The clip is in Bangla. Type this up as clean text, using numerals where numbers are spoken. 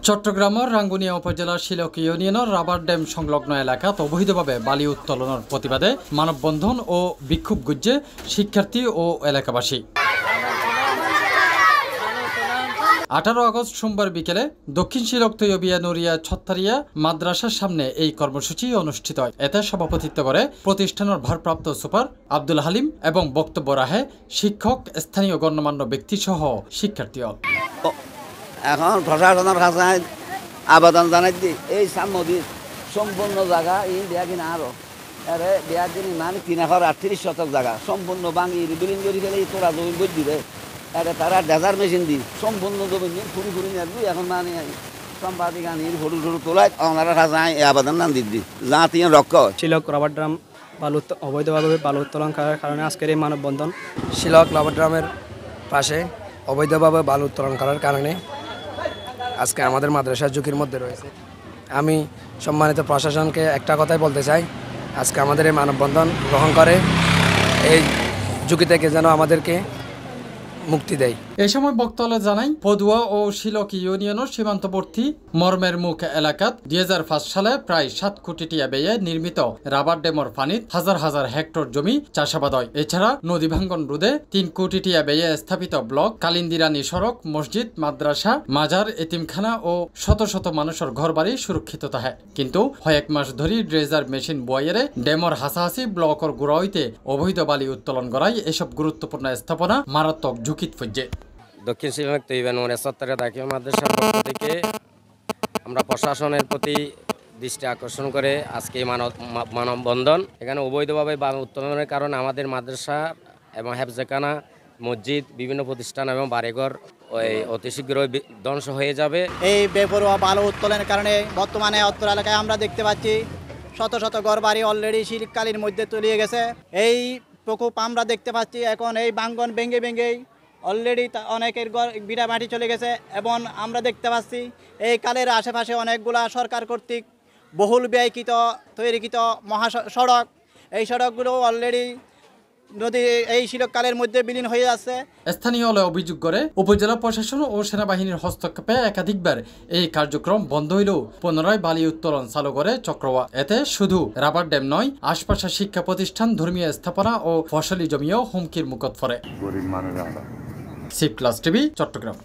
চট্টগ্রামের রাঙ্গুনিয়া উপজেলার শিলক ইউনিয়নের রাবার ড্যাম সংলগ্ন এলাকাত অবৈধভাবে বালি উত্তোলনের প্রতিবাদে মানববন্ধন ও বিক্ষোভ গুজে শিক্ষার্থী ও এলাকাবাসী। 18 আগস্ট সোমবার বিকেলে দক্ষিণ শিলক তৈয়বিয়া নুরিয়া ছত্তারিয়া মাদ্রাসার সামনে এই কর্মসূচি অনুষ্ঠিত হয়। এতে সভাপতিত্ব করে প্রতিষ্ঠানের ভারপ্রাপ্ত সুপার আব্দুল হালিম এবং বক্তব্য রাখে শিক্ষক, স্থানীয় গণ্যমান্য ব্যক্তি সহ শিক্ষার্থীরা। এখন প্রশাসনের কাছে আবেদন জানাই দি এই নদীর সম্পূর্ণ জায়গা এই দেয়া কিনা আরো আরে দেয়া কিনি মানে 338 শতক জায়গা সম্পূর্ণ ভাঙি বিলীন করে ফেলে তোরা জমি বই দিবে আরে তারা ডেজার মেশিন দি সম্পূর্ণ জমি নিয়ে ফুরি ফুরি নিয়ে এখন মানে সম্পাদিক আনির ফটো ফটো তোলায় ওনারা কাছে আবেদন নাম দিদি যা তিন রক্ষ শিলক রাবার ড্রাম অবৈধভাবে বালু উত্তোলন করার কারণে আজকের এই মানববন্ধন। শিলক রাবার ড্রামের পাশে অবৈধভাবে বালু উত্তোলন করার কারণে আজকে আমাদের মাদ্রাসা ঝুঁকির মধ্যে রয়েছে। আমি সম্মানিত প্রশাসনকে একটা কথাই বলতে চাই, আজকে আমাদের এই মানববন্ধন গ্রহণ করে এই ঝুঁকি থেকে যেন আমাদেরকে মুক্তি দেয়। এ সময় বক্তব্য জানাই পদুয়া ও শিলক ইউনিয়নের সীমান্তবর্তী মর্মের মুখ এলাকাত 2005 সালে প্রায় 7 কোটি টাকা ব্যয়ে নির্মিত রাবার ড্যামের পানিত হাজার হাজার হেক্টর জমি চাষাবাদ হয়। এছাড়া নদী ভাঙ্গন রোধে 3 কোটি টাকা ব্যয়ে স্থাপিত ব্লক, কালিন্দিরানি সড়ক, মসজিদ, মাদ্রাসা, মাজার, এতিমখানা ও শত শত মানুষের ঘরবাড়ি সুরক্ষিত থাকে। কিন্তু কয়েক মাস ধরে ড্রেজার মেশিন বয়েরে ড্যামের হাসাহাসি ব্লকের গোড়া হইতে অবৈধ বালি উত্তোলন করায় এসব গুরুত্বপূর্ণ স্থাপনা মারাত্মক ঝুঁকিত পড়ছে। দক্ষিণ শিলক তৈয়বিয়া নুরিয়া ছত্তারিয়া দাখিল মাদ্রাসার পক্ষ থেকে আমরা প্রশাসনের প্রতি দৃষ্টি আকর্ষণ করে আজকে মানববন্ধন। এখানে অবৈধভাবে বালু উত্তোলনের কারণে আমাদের মাদ্রাসা এবং হেফজখানা, মসজিদ, বিভিন্ন প্রতিষ্ঠান এবং বাড়িঘর অতি শীঘ্রই ধ্বংস হয়ে যাবে। এই বেপরোয়া বালু উত্তোলনের কারণে বর্তমানে অত্র এলাকায় আমরা দেখতে পাচ্ছি শত শত ঘরবাড়ি অলরেডি শীতকালীন মধ্যে তলিয়ে গেছে। এই প্রকোপ আমরা দেখতে পাচ্ছি এখন এই বাঙ্গন ভেঙেই অলরেডি অনেকের বিড়া মাটি চলে গেছে এবং আমরা দেখতে পাচ্ছি এই কালের আশেপাশে অনেকগুলা সরকার কর্তৃক বহুল ব্যয়কৃত তৈরিকৃত মহাসড়ক, এই সড়কগুলো অলরেডি নদী এই শিলককালের মধ্যে বিলীন হয়ে যাচ্ছে। স্থানীয় অভিযোগ করে উপজেলা প্রশাসন ও সেনাবাহিনীর হস্তক্ষেপে একাধিকবার এই কার্যক্রম বন্ধ হইলেও পুনরায় বালি উত্তোলন চালু করে চক্রওয়া। এতে শুধু রাবার ড্যাম নয়, আশপাশের শিক্ষা প্রতিষ্ঠান, ধর্মীয় স্থাপনা ও ফসলি জমিও হুমকির মুখত পড়ে। C+ TV, Chittagong.